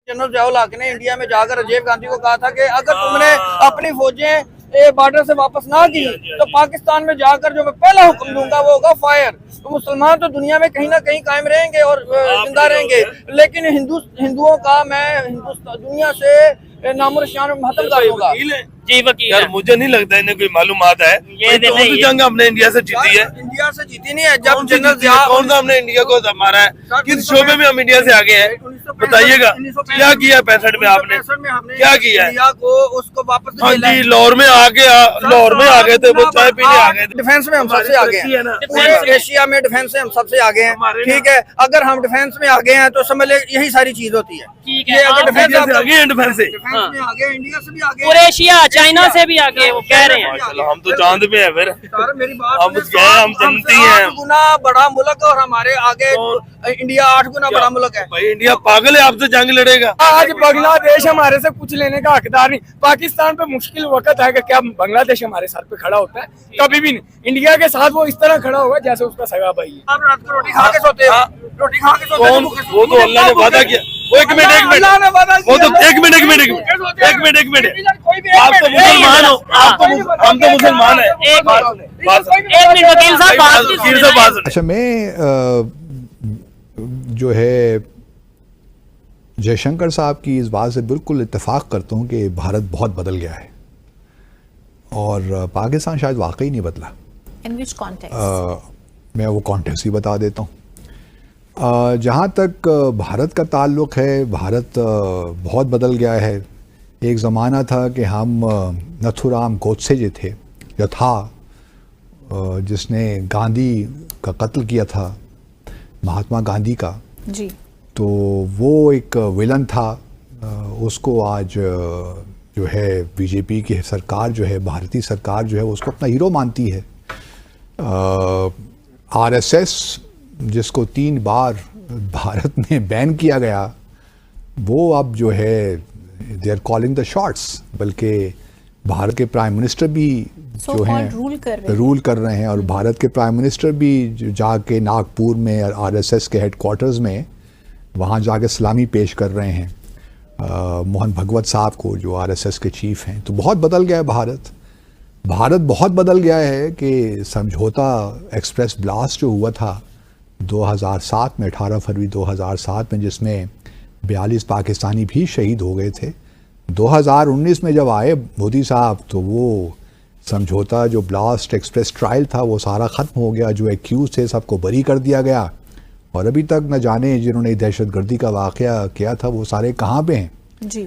General Ziaul हक ने India में जाकर राजीव गांधी को कहा था कि अगर तुमने अपनी फौजें बॉर्डर से वापस ना की तो पाकिस्तान में जाकर जो मैं पहला हुक्म दूंगा वो होगा फायर। तो मुसलमान तो दुनिया में कहीं ना कहीं कायम रहेंगे और जिंदा रहेंगे, लेकिन हिंदुओं का मैं हिंदुस्तान दुनिया से नामो निशान खत्म कर दूंगा। जी वकील यार मुझे नहीं लगता इन्हें कोई मालूमात है। ये कौन सी जंग हमने इंडिया से जीती है? इंडिया से जीती नहीं है। जब कौन सी जनरल जीती है? कौन सा हमने इंडिया को मारा है? किस शोबे में हम इंडिया से आगे हैं? बताइएगा क्या किया 65 में आपने? क्या किया है? इंडिया को उसको वापस हाँ जी, लाहौर में आ गए थे, वो चाय पीने आ गए थे। डिफेंस में हम सबसे आगे हैं, पूरे एशिया में डिफेंस में हम सबसे आगे हैं। ठीक है, अगर हम डिफेंस में आगे हैं तो समझ ले यही सारी चीज होती है। ये अगर डिफेंस इंडिया से आगे हैं, डिफेंस से में आगे, इंडिया से भी आगे, पूरे एशिया चाइना से भी आगे वो कह रहे हैं। माशाल्लाह, हम तो चांद पे हैं फिर। मेरी बात हम हम जनती हैं। 8 गुना बड़ा मुल्क और हमारे आगे इंडिया 8 गुना बड़ा मुल्क है। भाई इंडिया पागल है, आपसे जंग लड़ेगा। आज बांग्लादेश हमारे से कुछ लेने का हकदार नहीं। पाकिस्तान पे मुश्किल वक्त है कि क्या बांग्लादेश हमारे साथ पे खड़ा होता है? कभी भी नहीं। इंडिया के साथ वो इस तरह खड़ा होगा जैसे उसका सगा भाई है। आप रात को रोटी खा के सोते हो, रोटी खा के सोते हो। वो तो अल्लाह ने वादा किया। वो एक मिनट वो तो एक मिनट आप तो मुसलमान हो, हम तो मुसलमान है। एक मिनट वकील साहब बात की। अच्छा, मैं जो है जयशंकर साहब की इस बात से बिल्कुल इत्तेफाक करता हूँ कि भारत बहुत बदल गया है और पाकिस्तान शायद वाकई नहीं बदला। In which context? मैं वो कॉन्टेक्स्ट ही बता देता हूँ। जहाँ तक भारत का ताल्लुक़ है, भारत बहुत बदल गया है। एक ज़माना था कि हम नथुराम गोडसे जो थे या था जिसने गांधी का कत्ल किया था, महात्मा गांधी का, जी, तो वो एक विलन था। उसको आज जो है बीजेपी की सरकार जो है, भारतीय सरकार जो है, उसको अपना हीरो मानती है। आरएसएस जिसको 3 बार भारत में बैन किया गया, वो अब जो है they are calling the shots. बल्कि भारत के प्राइम मिनिस्टर भी जो हैं रूल कर रहे हैं और भारत के प्राइम मिनिस्टर भी जाके नागपुर में आरएसएस के हेडक्वार्टर्स में वहाँ जाके सलामी पेश कर रहे हैं मोहन भगवत साहब को, जो आरएसएस के चीफ हैं। तो बहुत बदल गया है भारत बहुत बदल गया है कि समझौता एक्सप्रेस ब्लास्ट जो हुआ था 2007 में, 18 फरवरी 2007 में, जिसमें 42 पाकिस्तानी भी शहीद हो गए थे। 2019 में जब आए मोदी साहब तो वो समझौता जो ब्लास्ट एक्सप्रेस ट्रायल था वो सारा ख़त्म हो गया। जो एक्यूज थे सबको बरी कर दिया गया और अभी तक न जाने जिन्होंने दहशतगर्दी का वाक़या किया था वो सारे कहाँ पे हैं जी।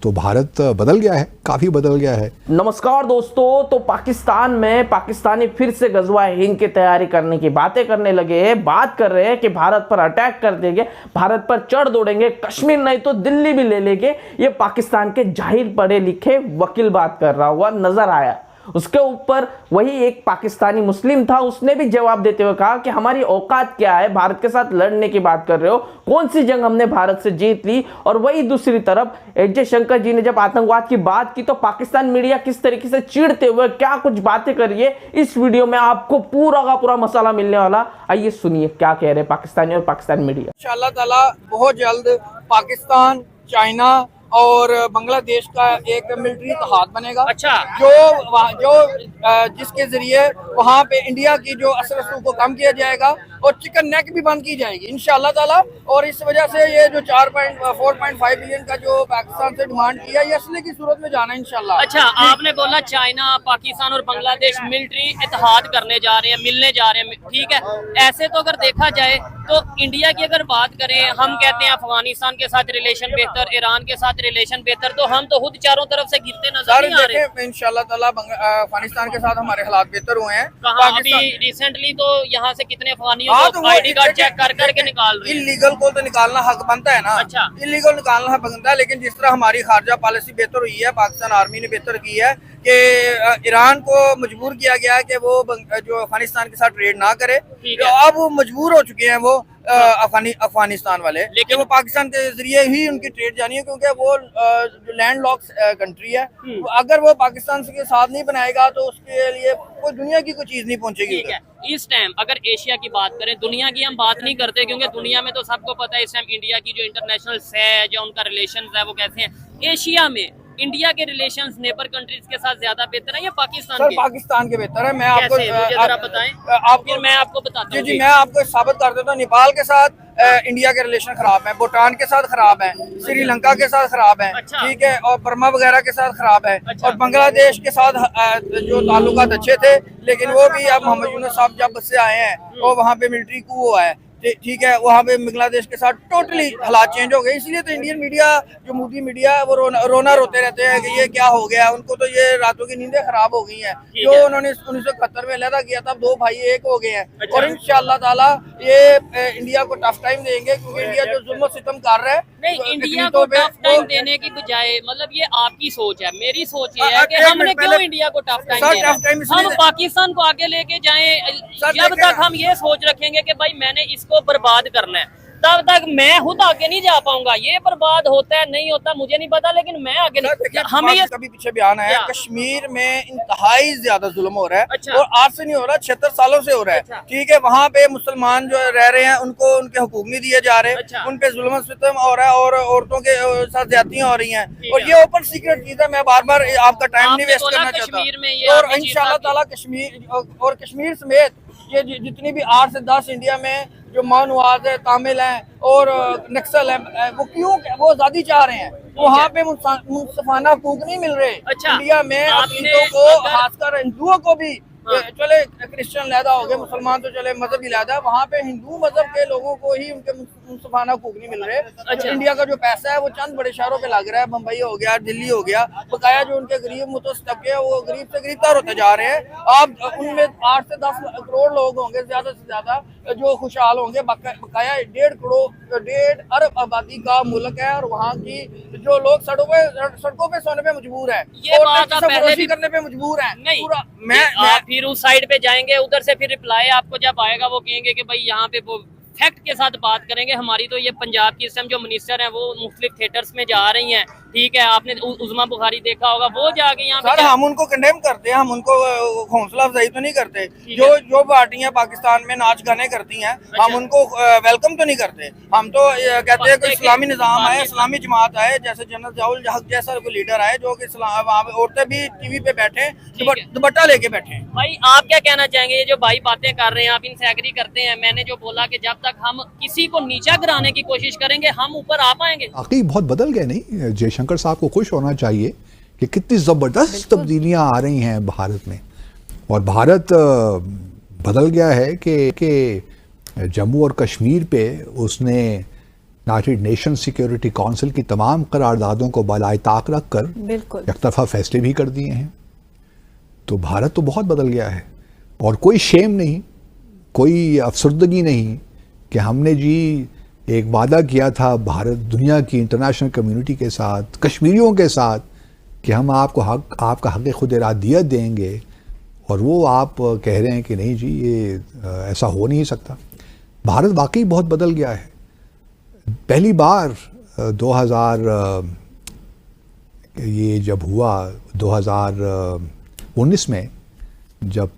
तो भारत बदल गया है, काफ़ी बदल गया है। नमस्कार दोस्तों, तो पाकिस्तान में पाकिस्तानी फिर से गजवा हिंद की तैयारी करने की बातें करने लगे हैं। बात कर रहे हैं कि भारत पर अटैक कर देंगे, भारत पर चढ़ दौड़ेंगे, कश्मीर नहीं तो दिल्ली भी ले लेंगे। ये पाकिस्तान के जाहिर पढ़े लिखे वकील बात कर रहा हुआ नजर आया। उसके ऊपर वही एक पाकिस्तानी मुस्लिम था, उसने भी जवाब देते हुए कहा कि हमारी औकात क्या है, भारत के साथ लड़ने की बात कर रहे हो, कौन सी जंग हमने भारत से जीत ली। और वही दूसरी तरफ जयशंकर जी ने जब आतंकवाद की बात की तो पाकिस्तान मीडिया किस तरीके से चिढ़ते हुए क्या कुछ बातें करिए, इस वीडियो में आपको पूरा का पूरा मसाला मिलने वाला। आइए सुनिए क्या कह रहे हैं पाकिस्तानी और पाकिस्तान मीडिया। इंशाअल्लाह ताला बहुत जल्द पाकिस्तान, चाइना और बांग्लादेश का एक मिलिट्री इत्तेहाद बनेगा। अच्छा, जो जिसके जरिए वहाँ पे इंडिया की जो असर रसूख को कम किया जाएगा और चिकन नेक भी बंद की जाएगी इंशाअल्लाह ताला। और इस वजह से ये जो 4.5 बिलियन का जो पाकिस्तान से डिमांड किया, ये असली की सूरत में जाना है इंशाअल्लाह। अच्छा, आपने बोला चाइना, पाकिस्तान और बांग्लादेश मिलिट्री इत्तेहाद करने जा रहे हैं, मिलने जा रहे हैं, ठीक है। ऐसे तो अगर देखा जाए तो इंडिया की अगर बात करें, हम कहते हैं अफगानिस्तान के साथ रिलेशन बेहतर, ईरान के साथ रिलेशन बेहतर, तो हम तो खुद चारों तरफ से गिरते नजर नहीं आ रहे। इंशाअल्लाह ताला अफगानिस्तान के साथ हमारे हालात बेहतर हुए हैं। कहाँ अभी रिसेंटली तो यहाँ से कितने अफगानियों को आईडी कार्ड चेक कर करके निकाल रहे हैं। इलीगल को तो निकालना हक बनता है ना। अच्छा, इलीगल निकालना हक बनता है, लेकिन जिस तरह हमारी खारजा पॉलिसी बेहतर हुई है, पाकिस्तान आर्मी ने बेहतर की है कि ईरान को मजबूर किया गया है कि वो जो अफगानिस्तान के साथ ट्रेड ना करे। तो अब वो मजबूर हो चुके हैं वो अफगानिस्तान वाले, लेकिन वो पाकिस्तान के जरिए ही उनकी ट्रेड जानी है, क्योंकि वो लैंड लॉक कंट्री है। अगर वो पाकिस्तान के साथ नहीं बनाएगा तो उसके लिए कोई दुनिया की कोई चीज नहीं पहुंचेगी। ठीक है, इस टाइम अगर एशिया की बात करें, दुनिया की हम बात नहीं करते, क्योंकि दुनिया में तो सबको पता है इस टाइम इंडिया की जो इंटरनेशनल है, जो उनका रिलेशन है वो कैसे हैं। एशिया में इंडिया के रिलेशंस नेबर कंट्रीज के साथ ज्यादा बेहतर है या पाकिस्तान सर के? पाकिस्तान के बेहतर है। मैं आपको मुझे जरा बताएं, फिर मैं आपको बताता हूं। जी, मैं आपको साबित कर देता हूँ। नेपाल के साथ इंडिया के रिलेशन खराब है, भूटान के साथ खराब है, श्रीलंका के साथ खराब है, अच्छा। ठीक है, और बर्मा वगैरह के साथ खराब है, अच्छा। और बांग्लादेश के साथ जो ताल्लुकात अच्छे थे, लेकिन वो भी अब मोहम्मद यूनुस साहब जब से आए हैं तो वहाँ पे मिलिट्री कू हुआ है, ठीक है, वहाँ पे बांग्लादेश के साथ टोटली हालात चेंज हो गए। इसलिए तो इंडियन मीडिया, जो मोदी मीडिया है, वो रोना रोते रहते हैं कि ये क्या हो गया। उनको तो ये रातों की नींदें खराब हो गई हैं। जो उन्होंने 1971 में अलहदा किया था, 2 भाई एक हो गए हैं। अच्छा। और इंशाअल्लाह ताला ये इंडिया को टफ टाइम देंगे, क्योंकि इंडिया जो जुल्म सितम कर रहा है, नहीं, इंडिया को टफ टाइम देने की बजाय, मतलब ये आपकी सोच है, मेरी सोच ये है कि हमने क्यों इंडिया को टफ टाइम देना? हम पाकिस्तान को आगे लेके जाएं। जब तक हम ये सोच रखेंगे कि भाई मैंने इसको बर्बाद करना है, तब तक मैं खुद आगे नहीं जा पाऊंगा। ये बर्बाद होता है नहीं होता मुझे नहीं पता, लेकिन मैं आगे नहीं। हमें ये कभी पीछे बयान है, कश्मीर में इंतहाई ज्यादा जुल्म हो रहा है। अच्छा। और आज से नहीं हो रहा, 76 सालों से हो रहा है। अच्छा। ठीक है, वहाँ पे मुसलमान जो रह रहे हैं उनको उनके हुकूक नहीं दिए जा रहे। अच्छा। उन पे जुल्म सितम हो रहा है और औरतों के साथ ज्यादतियां हो रही हैं। और ये ओपन सीक्रेट चीज है। मैं बार बार आपका टाइम नहीं वेस्ट करना चाहता। और इंशाल्लाह ताला कश्मीर समेत ये जितनी भी 8 से 10 इंडिया में जो मानवाज है, तामिल हैं और नक्सल है, वो क्यों वो आजादी चाह रहे हैं? वहाँ पे मुस्तफाना हकूक नहीं मिल रहे। अच्छा। इंडिया में अकीदों को, खासकर हिंदुओं को भी, चले क्रिश्चियन लहदा हो गए, मुसलमान तो चले मजहब ही लहदा, वहाँ पे हिंदू मजहब के लोगों को ही उनके मुस्तफाना हकूक नहीं मिल रहे। अच्छा। इंडिया का जो पैसा है वो चंद बड़े शहरों पे लग रहा है, बम्बई हो गया, दिल्ली हो गया, बकाया जो उनके गरीब मुतवस्सित तबके हैं वो गरीब से गरीबतर होते जा रहे हैं। आप उनमें 8 से 10 करोड़ लोग होंगे ज्यादा से ज्यादा जो खुशहाल होंगे। बकाया 1.5 अरब आबादी का मुल्क है, और वहाँ की जो लोग सड़कों पे सोने पे मजबूर है, ये बात आप पहले भी करने पे मजबूर है। नहीं, पूरा आप फिर उस साइड पे जाएंगे, उधर से फिर रिप्लाई आपको जब आएगा वो कहेंगे कि भाई यहाँ पे वो फैक्ट के साथ बात करेंगे। हमारी तो ये पंजाब की इस टाइम जो मिनिस्टर हैं वो मुख्तलिफ थिएटर्स में जा रही हैं, ठीक है, आपने उज़मा बुखारी देखा होगा, वो जाके यहाँ सर हम उनको कंडेम करते हैं, हम उनको हौसला अफजाई तो नहीं करते। जो पार्टियां पाकिस्तान में नाच गाने करती हैं, हम उनको वेलकम तो नहीं करते। हम तो कहते हैं कोई इस्लामी निज़ाम आए, इस्लामी जमात आए, जैसे जनरल ज़ियाउल हक जैसा कोई लीडर आए जो कि औरतें भी टीवी पे बैठे, दुपट्टा लेके बैठे। भाई आप क्या कहना चाहेंगे? ये जो भाई बातें कर रहे हैं, आप इनसे एग्री करते हैं? मैंने जो बोला कि जब तक हम किसी को नीचा गिराने की कोशिश करेंगे हम ऊपर आ पाएंगे। वाकई बहुत बदल गए। नहीं, जयशंकर साहब को खुश होना चाहिए कि कितनी जबरदस्त तब्दीलियां आ रही हैं भारत में। और भारत बदल गया है कि जम्मू और कश्मीर पे उसने यूनाइटेड नेशन सिक्योरिटी काउंसिल की तमाम करारदादों को बालाए ताक रख कर एक तरफा फैसले भी कर दिए हैं। तो भारत तो बहुत बदल गया है, और कोई शेम नहीं, कोई अफसरदगी नहीं कि हमने जी एक वादा किया था भारत दुनिया की इंटरनेशनल कम्युनिटी के साथ, कश्मीरियों के साथ, कि हम आपका हक़ खुद इरादियत देंगे, और वो आप कह रहे हैं कि नहीं जी ये ऐसा हो नहीं सकता। भारत वाकई बहुत बदल गया है। पहली बार 2000 ये जब हुआ 2019 में जब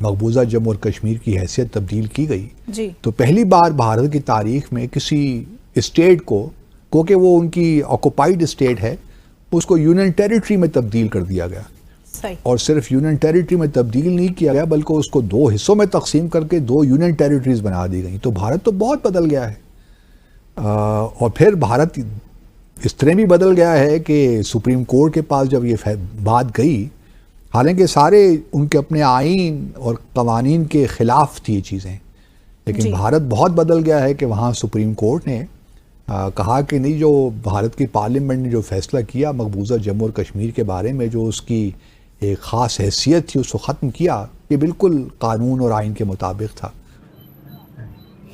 मकबूजा जम्मू और कश्मीर की हैसियत तब्दील की गई जी, तो पहली बार भारत की तारीख में किसी स्टेट को, क्योंकि वो उनकी ऑक्युपाइड स्टेट है, उसको यूनियन टेरिटरी में तब्दील कर दिया गया। सही। और सिर्फ यूनियन टेरिटरी में तब्दील नहीं किया गया बल्कि उसको 2 हिस्सों में तकसीम करके 2 यूनियन टेरिटरीज बना दी गई। तो भारत तो बहुत बदल गया है। और फिर भारत इस तरह भी बदल गया है कि सुप्रीम कोर्ट के पास जब ये बात गई, हालांकि सारे उनके अपने आईन और कवानीन के ख़िलाफ़ थी ये चीज़ें, लेकिन भारत बहुत बदल गया है कि वहाँ सुप्रीम कोर्ट ने कहा कि नहीं, जो भारत की पार्लियामेंट ने जो फैसला किया मकबूजा जम्मू और कश्मीर के बारे में, जो उसकी एक ख़ास हैसियत थी उसको ख़त्म किया, ये बिल्कुल कानून और आइन के मुताबिक था।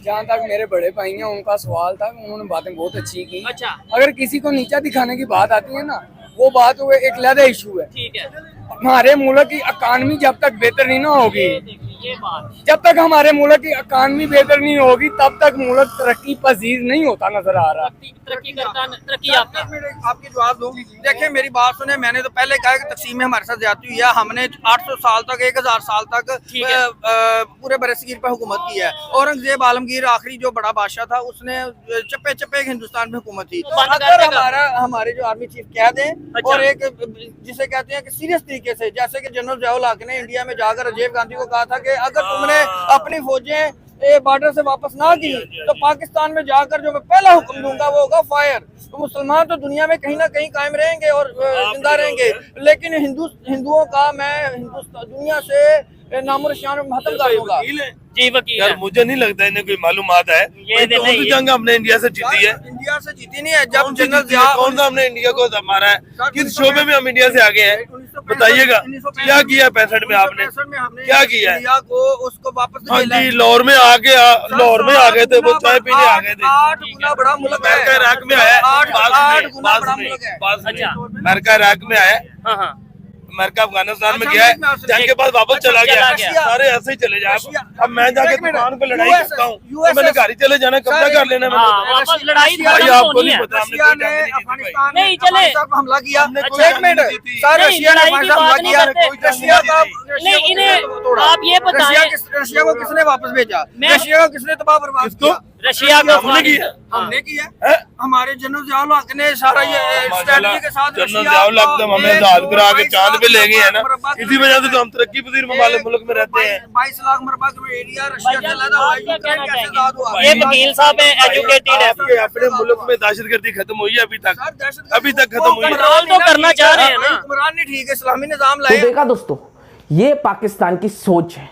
जहाँ तक मेरे बड़े भाई हैं उनका सवाल था, उन्होंने बातें बहुत अच्छी की। अच्छा। अगर किसी को नीचा दिखाने की बात आती है ना, वो बात वो एक अलग इशू है। ठीक है, हमारे मुल्क की इकानमी जब तक बेहतर नहीं ना होगी, ये बात जब तक हमारे मुल्क की इकानमी बेहतर नहीं होगी तब तक मुल्क तरक्की पजीर नहीं होता नजर आ रहा। तरक्की करता तरक्की आपका आपकी जवाब दूं। देखिए मेरी बात सुने, मैंने तो पहले कहा कि तकसीम में हमारे साथ ज्यादती हुई है। हमने 800 साल तक 1000 साल तक पूरे बरसगीर पे हुकूमत की है। औरंगजेब आलमगीर आखिरी जो बड़ा बादशाह था उसने चप्पे चप्पे हिंदुस्तान में हुकूमत की। अगर हमारे जो आर्मी चीफ कह दें और एक जिसे कहते हैं कि सीरियस तरीके से, जैसे कि जनरल ज़ियाउल हक ने इंडिया में जाकर राजीव गांधी को कहा था कि अगर तुमने अपनी फौजें बॉर्डर से वापस ना की तो पाकिस्तान में जाकर जो मैं पहला हुक्म दूंगा वो होगा फायर। तो मुसलमान तो दुनिया में कहीं ना कहीं कायम रहेंगे और जिंदा रहेंगे, लेकिन हिंदुओं का मैं हिंदुस्तान दुनिया से नामो निशान खत्म कर दूंगा। जी वकील यार मुझे नहीं लगता इन्हें कोई मालूमात है। कौन सी जंग हमने इंडिया से जीती है? इंडिया से जीती नहीं है। जब जनरल कौन सा हमने इंडिया को मारा है? किस शोबे में हम इंडिया से आगे हैं बताइएगा। क्या किया 65 में आपने? क्या किया है? को उसको वापस हाँ जी, लाहौर में आ गए थे, वो चाय पीने आ गए थे। 8 गुना बड़ा मुल्क है। अमेरिका इराक में आया, 8 गुना बड़ा मुल्क है। अच्छा अमेरिका इराक में आया, हाँ हाँ अमेरिका अफगानिस्तान में गया है, जंग के बाद वापस चला गया। सारे ऐसे ही चले जाए। अब मैं जाके दुकान पे लड़ाई करता हूँ तो मैंने घर ही चले जाना, कब्जा कर लेना मैंने। वापस लड़ाई भाई आपको नहीं पता हमने रशिया कोई ने जंग नहीं जीती भाई। अफगानिस्तान नहीं, चले। पर हमला किया। कोई एक मिनट, जीती। सर रशिया ने लड़ाई की हमला बात नहीं किया। करते। रशिया का नहीं, इन्हें आप ये बताएं रशिया को किसने वापस भेजा? मैं- रशिया को किसने तबाह बर्बाद किया? रशिया को हमने किया। हमने किया। हमारे जनरल ज़ियाउल हक ने सारा ये स्ट्रेटजी के साथ जनरल ज़ियाउल हक तो हमें आजाद करा के चांद पे ले गए हैं ना, इसी वजह से तो हम तरक्की पजीर मुल्क में रहते हैं। 22 लाख मरबा का एरिया रशिया से लदा हुआ है। यूक्रेन कैसे आजाद हुआ? ये वकील साहब है, एजुकेटेड है। आपके अपने मुल्क में दहशतगर्दी खत्म हुई है अभी तक खत्म हुई है। कंट्रोल तो करना चाह रहे हैं ना। हुक्मरान नहीं ठीक है, इस्लामी निजाम तो लाए। देखा दोस्तों, ये पाकिस्तान की सोच है,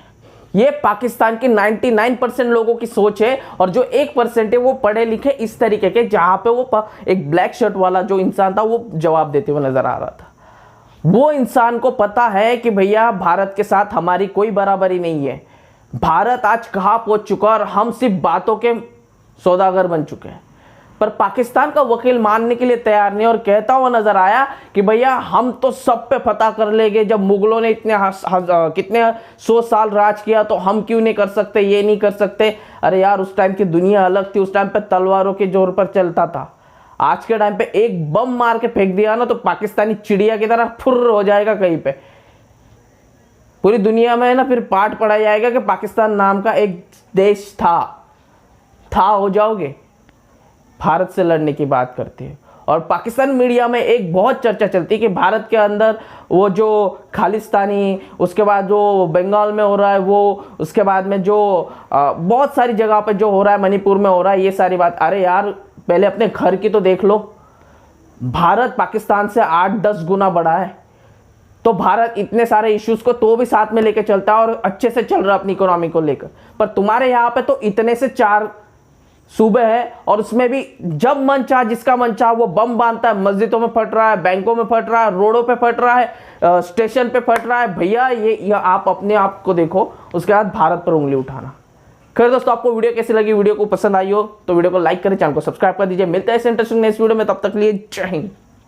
ये पाकिस्तान की 99% लोगों की सोच है। और जो 1% है वो पढ़े लिखे इस तरीके के, जहां पे वो एक ब्लैक शर्ट वाला जो इंसान था वो जवाब देते हुए नजर आ रहा था। वो इंसान को पता है कि भैया भारत के साथ हमारी कोई बराबरी नहीं है। भारत आज कहां पहुंच चुका और हम सिर्फ बातों के सौदागर बन चुके हैं। पर पाकिस्तान का वकील मानने के लिए तैयार नहीं और कहता हुआ नजर आया कि भैया हम तो सब पे फतह कर लेंगे। जब मुगलों ने कितने 100 साल राज किया तो हम क्यों नहीं कर सकते, ये नहीं कर सकते। अरे यार, उस टाइम की दुनिया अलग थी, उस टाइम पे तलवारों के जोर पर चलता था। आज के टाइम पे एक बम मार के फेंक दिया ना तो पाकिस्तानी चिड़िया की तरह फुर्र हो जाएगा कहीं पे। पूरी दुनिया में ना फिर पाठ पढ़ा जाएगा कि पाकिस्तान नाम का एक देश था हो जाओगे। भारत से लड़ने की बात करते हैं और पाकिस्तान मीडिया में एक बहुत चर्चा चलती है कि भारत के अंदर वो जो खालिस्तानी, उसके बाद जो बंगाल में हो रहा है वो, उसके बाद में जो बहुत सारी जगह पे जो हो रहा है, मणिपुर में हो रहा है, ये सारी बात। अरे यार, पहले अपने घर की तो देख लो। भारत पाकिस्तान से 8-10 गुना बड़ा है, तो भारत इतने सारे इश्यूज को तो भी साथ में लेके चलता है और अच्छे से चल रहा है अपनी इकोनॉमी को लेकर। पर तुम्हारे यहाँ पे तो इतने से 4 सूबे है और उसमें भी जब मन चाह, जिसका मन चाह वो बम बांधता है। मस्जिदों में फट रहा है, बैंकों में फट रहा है, रोडों पे फट रहा है, स्टेशन पे फट रहा है। भैया ये आप अपने आप को देखो, उसके बाद भारत पर उंगली उठाना। खैर दोस्तों, आपको वीडियो कैसी लगी? वीडियो को पसंद आई हो तो वीडियो को लाइक करें, चैनल को सब्सक्राइब कर दीजिए। मिलते हैं इस इंटरेस्टिंग नेक्स्ट वीडियो में, तब तक लिए जय हिंद।